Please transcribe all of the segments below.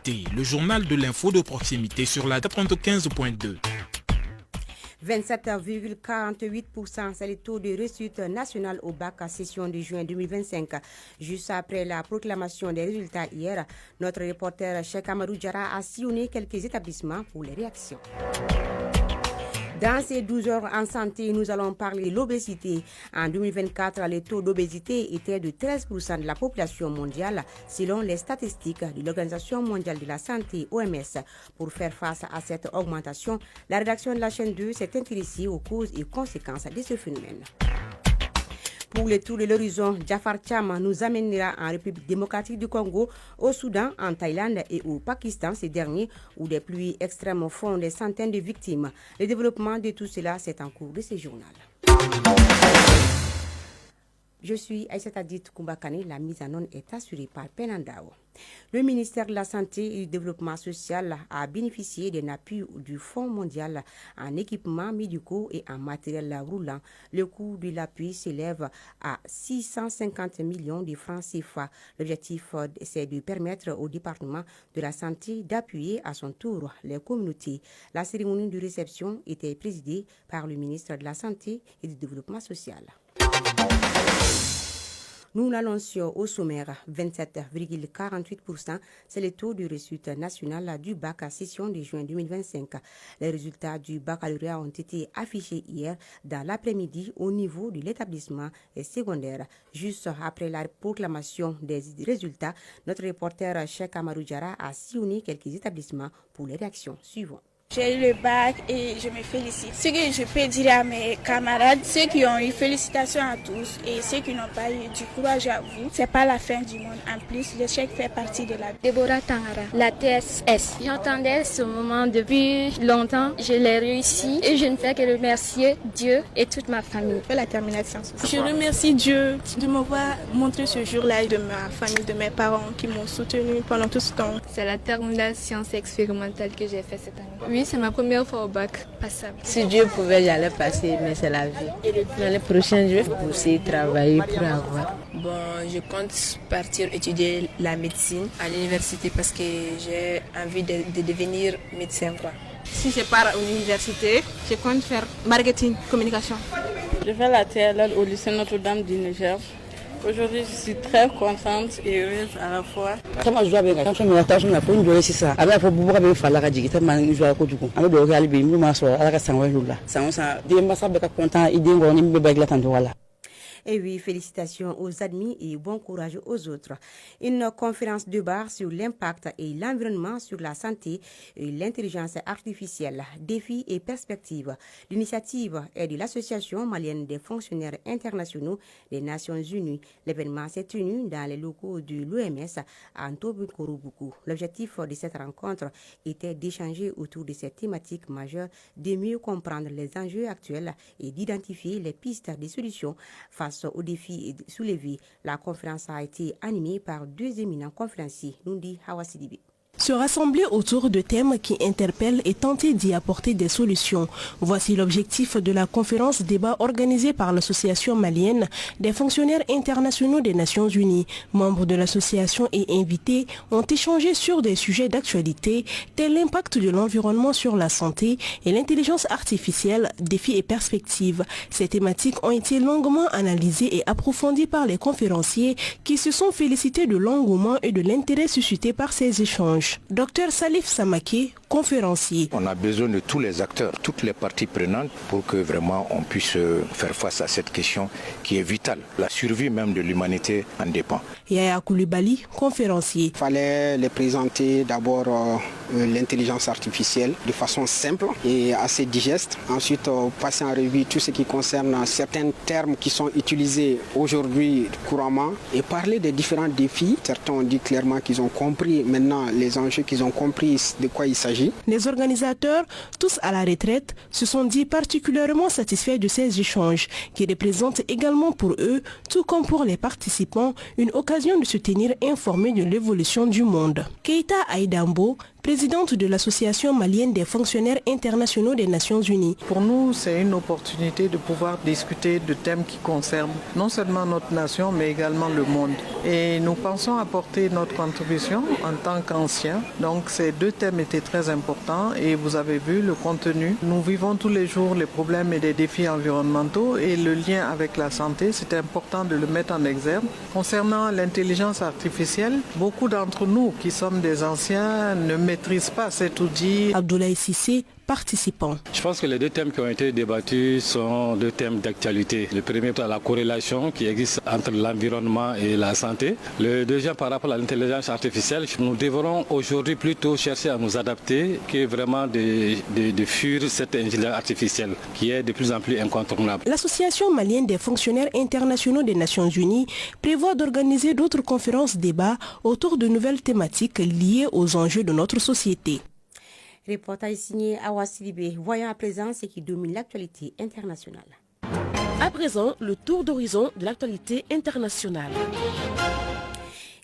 Actualité, le journal de l'info de proximité sur la 95.2. 27,48%, c'est le taux de réussite nationale au bac à session de juin 2025. Juste après la proclamation des résultats hier, notre reporter Cheikh Amadou Diarra a sillonné quelques établissements pour les réactions. Dans ces 12 heures en santé, nous allons parler de l'obésité. En 2024, le taux d'obésité était de 13% de la population mondiale, selon les statistiques de l'Organisation mondiale de la santé, OMS. Pour faire face à cette augmentation, la rédaction de la chaîne 2 s'est intéressée aux causes et conséquences de ce phénomène. Pour le tour de l'horizon, Jafar Cham nous amènera en République démocratique du Congo, au Soudan, en Thaïlande et au Pakistan, ces derniers où des pluies extrêmes font des centaines de victimes. Le développement de tout cela, c'est en cours de ce journal. Je suis Aïssata Adit Koumbakane, la mise en onde est assurée par Penandao. Le ministère de la Santé et du Développement social a bénéficié d'un appui du Fonds mondial en équipements médicaux et en matériel roulant. Le coût de l'appui s'élève à 650 millions de francs CFA. L'objectif, c'est de permettre au département de la santé d'appuyer à son tour les communautés. La cérémonie de réception était présidée par le ministre de la Santé et du Développement social. Nous l'annoncions au sommaire, 27,48%, c'est le taux de réussite nationale du bac à session de juin 2025. Les résultats du baccalauréat ont été affichés hier dans l'après-midi au niveau de l'établissement secondaire. Juste après la proclamation des résultats, notre reporter Cheikh Amadou Diarra a sillonné quelques établissements pour les réactions suivantes. J'ai eu le bac et je me félicite. Ce que je peux dire à mes camarades, ceux qui ont eu félicitations à tous et ceux qui n'ont pas eu du courage à vous, c'est pas la fin du monde. En plus, l'échec fait partie de la vie. Déborah Tangara, la TSS. J'entendais ce moment depuis longtemps, je l'ai réussi et je ne fais que remercier Dieu et toute ma famille. La termination. Je remercie Dieu de m'avoir montré ce jour-là, de ma famille, de mes parents qui m'ont soutenu pendant tout ce temps. C'est la terminale sciences expérimentales que j'ai fait cette année. Oui, c'est ma première fois au bac, passable. Si Dieu pouvait, j'allais passer, mais c'est la vie. L'année prochaine, je vais pousser, travailler pour avoir. Bon, je compte partir étudier la médecine à l'université parce que j'ai envie de devenir médecin, quoi. Si je pars à l'université, je compte faire marketing, communication. Je fais la TLL au lycée Notre-Dame du Niger. Aujourd'hui, je suis très contente et heureuse à la fois. Et oui, félicitations aux admis et bon courage aux autres. Une conférence de bar sur l'impact et l'environnement sur la santé et l'intelligence artificielle, défis et perspectives. L'initiative est de l'Association malienne des fonctionnaires internationaux des Nations Unies. L'événement s'est tenu dans les locaux de l'OMS à Ntobukorobuku. L'objectif de cette rencontre était d'échanger autour de ces thématiques majeures, de mieux comprendre les enjeux actuels et d'identifier les pistes de solutions face aux défis soulevés. La conférence a été animée par deux éminents conférenciers, nous dit Hawa Sidibe. Se rassembler autour de thèmes qui interpellent et tenter d'y apporter des solutions. Voici l'objectif de la conférence débat organisée par l'Association malienne des fonctionnaires internationaux des Nations Unies. Membres de l'association et invités ont échangé sur des sujets d'actualité tels l'impact de l'environnement sur la santé et l'intelligence artificielle, défis et perspectives. Ces thématiques ont été longuement analysées et approfondies par les conférenciers qui se sont félicités de l'engouement et de l'intérêt suscité par ces échanges. Dr Salif Samake, conférencier. On a besoin de tous les acteurs, toutes les parties prenantes pour que vraiment on puisse faire face à cette question qui est vitale. La survie même de l'humanité en dépend. Yaya Koulibaly, conférencier. Il fallait les présenter d'abord l'intelligence artificielle de façon simple et assez digeste. Ensuite, passer en revue tout ce qui concerne certains termes qui sont utilisés aujourd'hui couramment et parler des différents défis. Certains ont dit clairement qu'ils ont compris maintenant les enjeux, qu'ils ont compris de quoi il s'agit. Les organisateurs, tous à la retraite, se sont dit particulièrement satisfaits de ces échanges qui représentent également pour eux, tout comme pour les participants, une occasion de se tenir informés de l'évolution du monde. Keita Aïdambo, présidente de l'Association malienne des fonctionnaires internationaux des Nations Unies. Pour nous, c'est une opportunité de pouvoir discuter de thèmes qui concernent non seulement notre nation, mais également le monde. Et nous pensons apporter notre contribution en tant qu'anciens. Donc ces deux thèmes étaient très importants et vous avez vu le contenu. Nous vivons tous les jours les problèmes et les défis environnementaux et le lien avec la santé, c'est important de le mettre en exergue. Concernant l'intelligence artificielle, beaucoup d'entre nous qui sommes des anciens ne maîtrisent pas cet outil. Abdoulaye Sissé, participants. Je pense que les deux thèmes qui ont été débattus sont deux thèmes d'actualité. Le premier, la corrélation qui existe entre l'environnement et la santé. Le deuxième, par rapport à l'intelligence artificielle, nous devrons aujourd'hui plutôt chercher à nous adapter que vraiment de fuir cette intelligence artificielle qui est de plus en plus incontournable. L'Association malienne des fonctionnaires internationaux des Nations Unies prévoit d'organiser d'autres conférences débats autour de nouvelles thématiques liées aux enjeux de notre société. Reportage signé Awa Sidibé. Voyons à présent ce qui domine l'actualité internationale. À présent, le tour d'horizon de l'actualité internationale.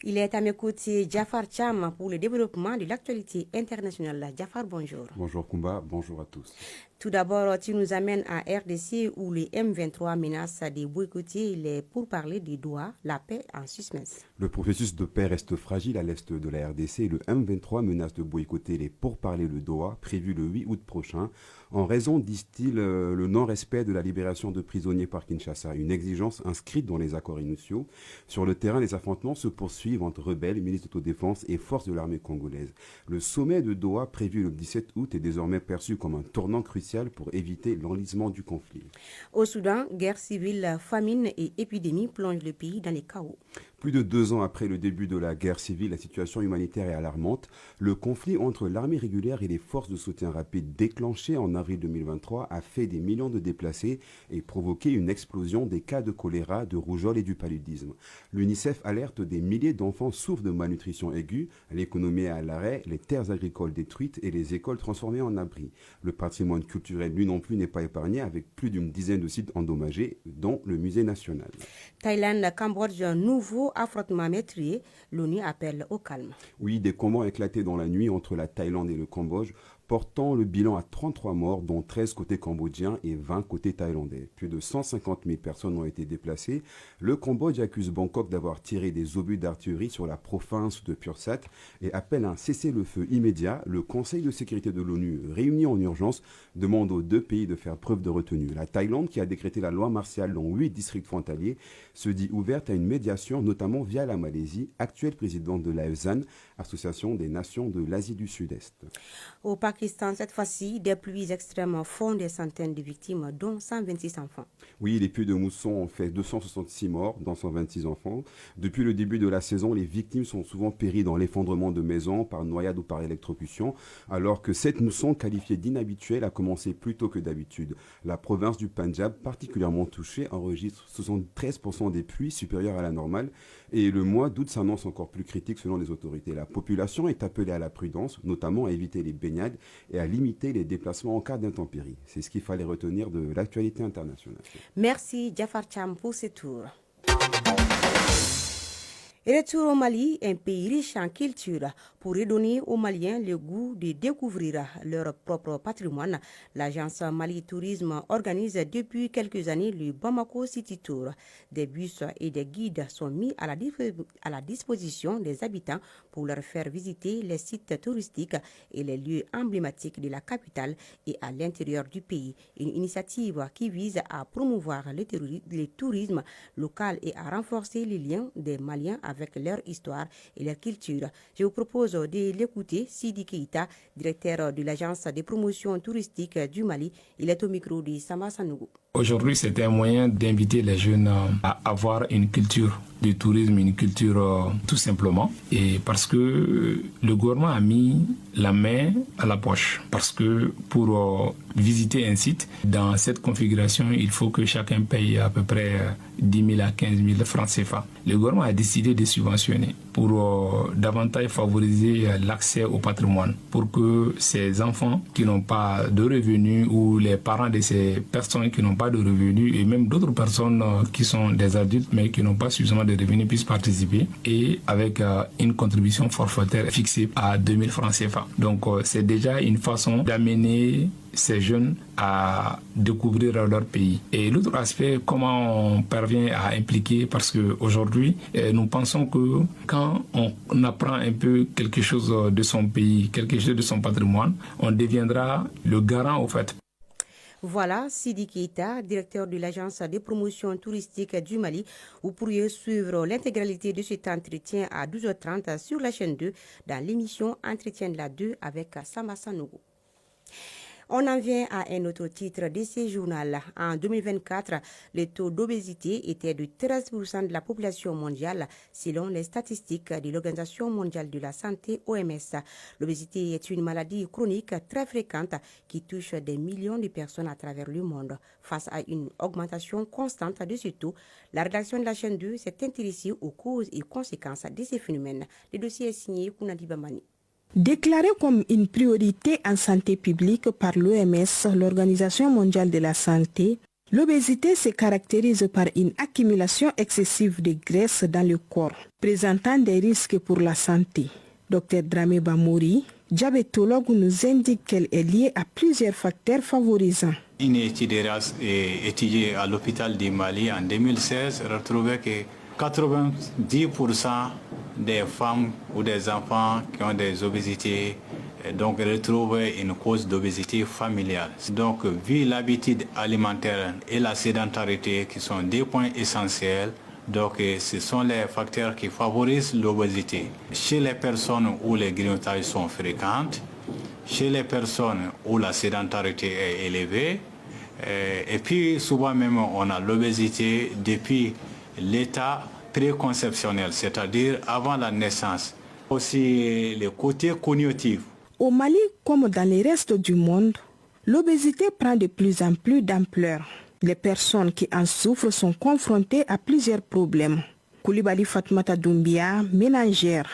Il est à mes côtés Jafar Cham pour le développement de l'actualité internationale. Jafar, bonjour. Bonjour Kumba, bonjour à tous. Tout d'abord, tu nous amènes à RDC où les M23 menacent de boycotter les pourparlers de Doha, la paix en suspense. Le processus de paix reste fragile à l'est de la RDC et le M23 menace de boycotter les pourparlers de Doha prévus le 8 août prochain en raison, disent-ils, le non-respect de la libération de prisonniers par Kinshasa, une exigence inscrite dans les accords initiaux. Sur le terrain, les affrontements se poursuivent entre rebelles, milices d'autodéfense et forces de l'armée congolaise. Le sommet de Doha prévu le 17 août est désormais perçu comme un tournant crucial pour éviter l'enlisement du conflit. Au Soudan, guerre civile, famine et épidémie plongent le pays dans les chaos. Plus de 2 ans après le début de la guerre civile, la situation humanitaire est alarmante. Le conflit entre l'armée régulière et les forces de soutien rapide déclenché en avril 2023 a fait des millions de déplacés et provoqué une explosion des cas de choléra, de rougeole et du paludisme. L'UNICEF alerte des milliers d'enfants souffrent de malnutrition aiguë, l'économie est à l'arrêt, les terres agricoles détruites et les écoles transformées en abris. Le patrimoine culturel, lui non plus, n'est pas épargné avec plus d'une dizaine de sites endommagés, dont le musée national. Thaïlande, Cambodge, nouveau affrontement meurtrier, l'ONU appelle au calme. Oui, des combats ont éclaté dans la nuit entre la Thaïlande et le Cambodge, portant le bilan à 33 morts, dont 13 côté cambodgien et 20 côté thaïlandais. Plus de 150 000 personnes ont été déplacées. Le Cambodge accuse Bangkok d'avoir tiré des obus d'artillerie sur la province de Pursat et appelle un cessez-le-feu immédiat. Le Conseil de sécurité de l'ONU, réuni en urgence, demande aux deux pays de faire preuve de retenue. La Thaïlande, qui a décrété la loi martiale dans 8 districts frontaliers, se dit ouverte à une médiation, notamment via la Malaisie, actuelle présidente de l'ASEAN, Association des Nations de l'Asie du Sud-Est. Au Pakistan, cette fois-ci, des pluies extrêmes font des centaines de victimes, dont 126 enfants. Oui, les pluies de mousson ont fait 266 morts, dont 126 enfants. Depuis le début de la saison, les victimes sont souvent péries dans l'effondrement de maisons, par noyade ou par électrocution, alors que cette mousson, qualifiée d'inhabituelle, a commencé plus tôt que d'habitude. La province du Punjab, particulièrement touchée, enregistre 73% des pluies supérieures à la normale, et le mois d'août s'annonce encore plus critique selon les autorités. La population est appelée à la prudence, notamment à éviter les baignades et à limiter les déplacements en cas d'intempéries. C'est ce qu'il fallait retenir de l'actualité internationale. Merci Jafar Cham pour ce tour. Retour au Mali, un pays riche en culture. Pour redonner aux Maliens le goût de découvrir leur propre patrimoine, l'agence Mali Tourisme organise depuis quelques années le Bamako City Tour. Des bus et des guides sont mis à la disposition des habitants pour leur faire visiter les sites touristiques et les lieux emblématiques de la capitale et à l'intérieur du pays. Une initiative qui vise à promouvoir le tourisme local et à renforcer les liens des Maliens avec leur histoire et leur culture. Je vous propose de l'écouter. Sidi Keita, directeur de l'agence de promotion touristique du Mali, il est au micro de Sama Sanogo. Aujourd'hui, c'est un moyen d'inviter les jeunes à avoir une culture du tourisme, une culture tout simplement. Et parce que le gouvernement a mis la main à la poche. Parce que pour visiter un site, dans cette configuration, il faut que chacun paye à peu près 10 000 à 15 000 francs CFA. Le gouvernement a décidé de subventionner pour davantage favoriser l'accès au patrimoine, pour que ces enfants qui n'ont pas de revenus ou les parents de ces personnes qui n'ont pas de revenus et même d'autres personnes qui sont des adultes mais qui n'ont pas suffisamment de revenus puissent participer, et avec une contribution forfaitaire fixée à 2000 francs CFA. Donc c'est déjà une façon d'amener ces jeunes à découvrir leur pays. Et l'autre aspect, comment on parvient à impliquer, parce qu'aujourd'hui, nous pensons que quand on apprend un peu quelque chose de son pays, quelque chose de son patrimoine, on deviendra le garant au fait. Voilà, Sidi Keita, directeur de l'agence de promotion touristique du Mali. Vous pourriez suivre l'intégralité de cet entretien à 12h30 sur la chaîne 2 dans l'émission Entretien de la 2 avec Sama Sanogo. On en vient à un autre titre de ce journal. En 2024, le taux d'obésité était de 13% de la population mondiale, selon les statistiques de l'Organisation mondiale de la santé, OMS. L'obésité est une maladie chronique très fréquente qui touche des millions de personnes à travers le monde. Face à une augmentation constante de ce taux, la rédaction de la chaîne 2 s'est intéressée aux causes et conséquences de ces phénomènes. Le dossier est signé Kounadi Bamani. Déclarée comme une priorité en santé publique par l'OMS, l'Organisation mondiale de la santé, l'obésité se caractérise par une accumulation excessive de graisse dans le corps, présentant des risques pour la santé. Dr Dramé Bamouri, diabétologue, nous indique qu'elle est liée à plusieurs facteurs favorisants. Une étude étudiée à l'hôpital du Mali en 2016 retrouvait que 90% des femmes ou des enfants qui ont des obésités donc retrouvent une cause d'obésité familiale. Donc, vu l'habitude alimentaire et la sédentarité qui sont des points essentiels, donc ce sont les facteurs qui favorisent l'obésité. Chez les personnes où les grignotages sont fréquents, chez les personnes où la sédentarité est élevée, et puis souvent même on a l'obésité depuis l'état préconceptionnel, c'est-à-dire avant la naissance. Aussi le côté cognitif. Au Mali, comme dans le reste du monde, l'obésité prend de plus en plus d'ampleur. Les personnes qui en souffrent sont confrontées à plusieurs problèmes. Koulibaly Fatmata Doumbia, ménagère.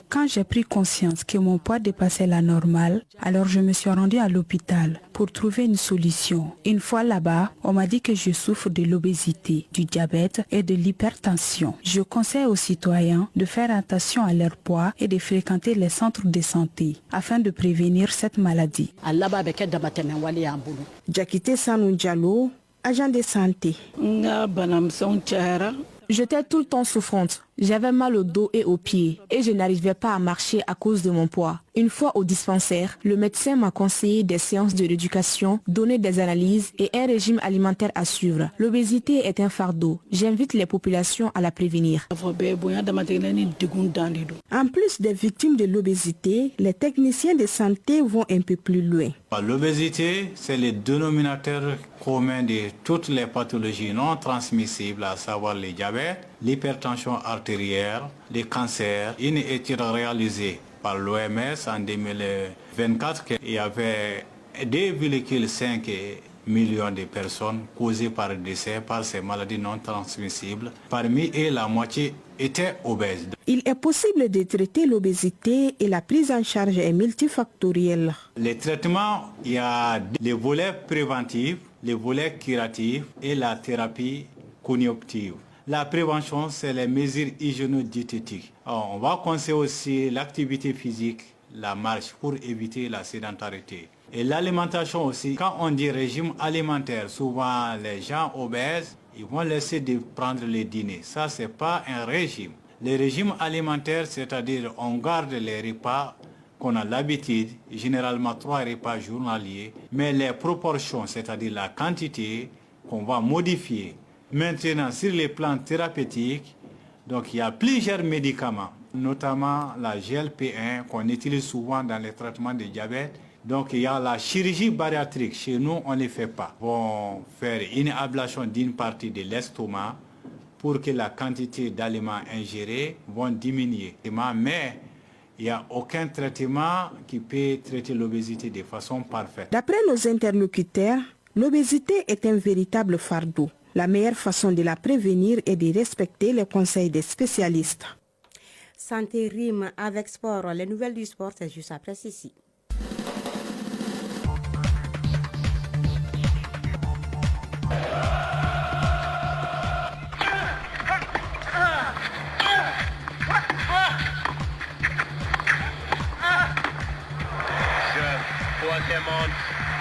Quand j'ai pris conscience que mon poids dépassait la normale, alors je me suis rendue à l'hôpital pour trouver une solution. Une fois là-bas, on m'a dit que je souffre de l'obésité, du diabète et de l'hypertension. Je conseille aux citoyens de faire attention à leur poids et de fréquenter les centres de santé afin de prévenir cette maladie. Jakite Sanou Diallo, agent de santé. J'étais tout le temps souffrante. J'avais mal au dos et aux pieds et je n'arrivais pas à marcher à cause de mon poids. Une fois au dispensaire, le médecin m'a conseillé des séances de rééducation, donné des analyses et un régime alimentaire à suivre. L'obésité est un fardeau. J'invite les populations à la prévenir. En plus des victimes de l'obésité, les techniciens de santé vont un peu plus loin. L'obésité, c'est le dénominateur commun de toutes les pathologies non transmissibles, à savoir le diabète, l'hypertension artérielle, les cancers. Une étude réalisée par l'OMS en 2024, il y avait 2,5 millions de personnes causées par décès par ces maladies non transmissibles. Parmi eux, la moitié étaient obèses. Il est possible de traiter l'obésité et la prise en charge est multifactorielle. Les traitements, il y a les volets préventifs, les volets curatifs et la thérapie cognitive. La prévention, c'est les mesures hygiéno-diététiques. On va conseiller aussi l'activité physique, la marche pour éviter la sédentarité. Et l'alimentation aussi, quand on dit régime alimentaire, souvent les gens obèses, ils vont laisser de prendre le dîner. Ça, ce n'est pas un régime. Le régime alimentaire, c'est-à-dire on garde les repas qu'on a l'habitude, généralement 3 repas journaliers, mais les proportions, c'est-à-dire la quantité qu'on va modifier. Maintenant, sur les plans thérapeutiques, donc il y a plusieurs médicaments, notamment la GLP-1 qu'on utilise souvent dans les traitements de diabète. Donc il y a la chirurgie bariatrique. Chez nous, on ne le fait pas. On va faire une ablation d'une partie de l'estomac pour que la quantité d'aliments ingérés vont diminuer. Mais il n'y a aucun traitement qui peut traiter l'obésité de façon parfaite. D'après nos interlocuteurs, L'obésité est un véritable fardeau. La meilleure façon de la prévenir est de respecter les conseils des spécialistes. Santé rime avec sport. Les nouvelles du sport, c'est juste après ceci.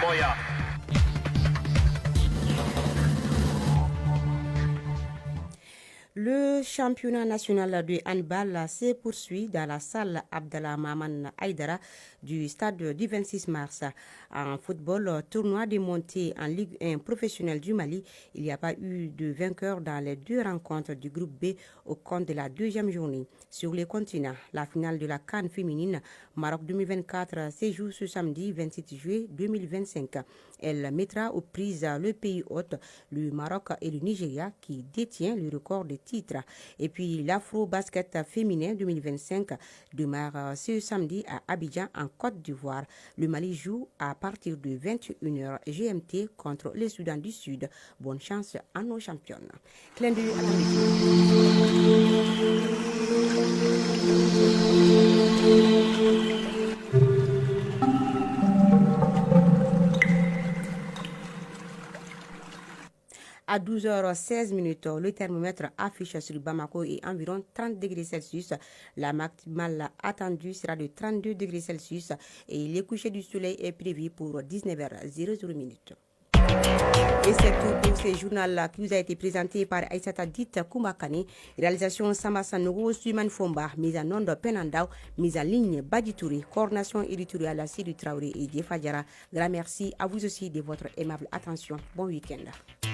Moya. Le championnat national de handball se poursuit dans la salle Abdallah Maman Aïdara du stade du 26 mars. En football, tournoi de montée en Ligue 1 professionnelle du Mali, il n'y a pas eu de vainqueur dans les deux rencontres du groupe B au compte de la deuxième journée. Sur les continents, la finale de la CAN féminine Maroc 2024 se joue ce samedi 27 juillet 2025. Elle mettra aux prises le pays hôte, le Maroc et le Nigeria qui détient le record de titres. Et puis l'Afro-Basket féminin 2025 démarre ce samedi à Abidjan en Côte d'Ivoire. Le Mali joue à partir de 21h GMT contre le Soudan du Sud. Bonne chance à nos championnes. Clin d'œil à la À 12h16, le thermomètre affiche sur Bamako et environ 30 degrés Celsius. La maximale attendue sera de 32 degrés Celsius et le coucher du soleil est prévu pour 19h00. Et c'est tout pour ce journal qui vous a été présenté par Aïssata Dit Koumakani. Réalisation Samba Sanogo, Suman Fomba, mise en onde Penandao, mise en ligne Baditouri, coordination éditoriale Sidi Traoré et Diefadjara. Grand merci à vous aussi de votre aimable attention. Bon week-end.